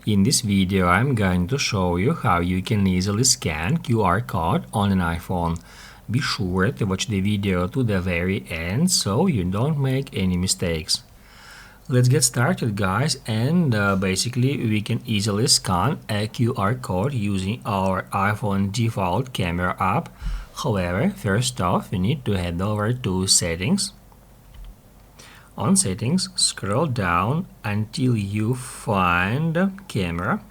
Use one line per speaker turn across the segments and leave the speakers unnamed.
In this video, I'm going to show you how you can easily scan QR code on an iPhone. Be sure to watch the video to the very end so you don't make any mistakes. Let's get started, guys, and basically we can easily scan a QR code using our iPhone default camera app. However, first off, we need to head over to Settings. On Settings, scroll down until you find Camera,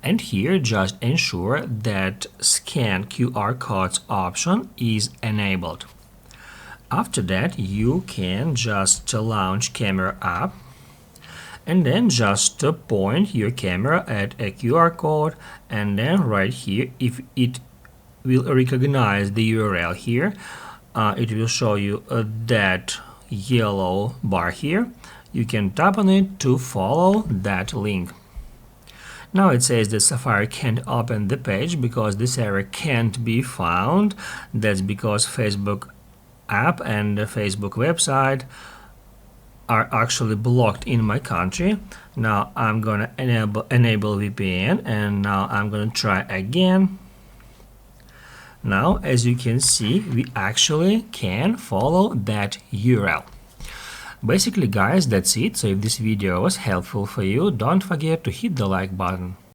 and here just ensure that Scan QR Codes option is enabled. After that, you can just launch Camera app and then just point your camera at a QR code, and then right here, if it will recognize the URL here, it will show you that yellow bar here. You can tap on it to follow that link. Now it says that Safari can't open the page because this error can't be found. That's because Facebook app and the Facebook website are actually blocked in my country. Now I'm gonna enable VPN, and now I'm gonna try again. Now, as you can see, we actually can follow that URL. Basically, guys, that's it. So if this video was helpful for you, don't forget to hit the like button.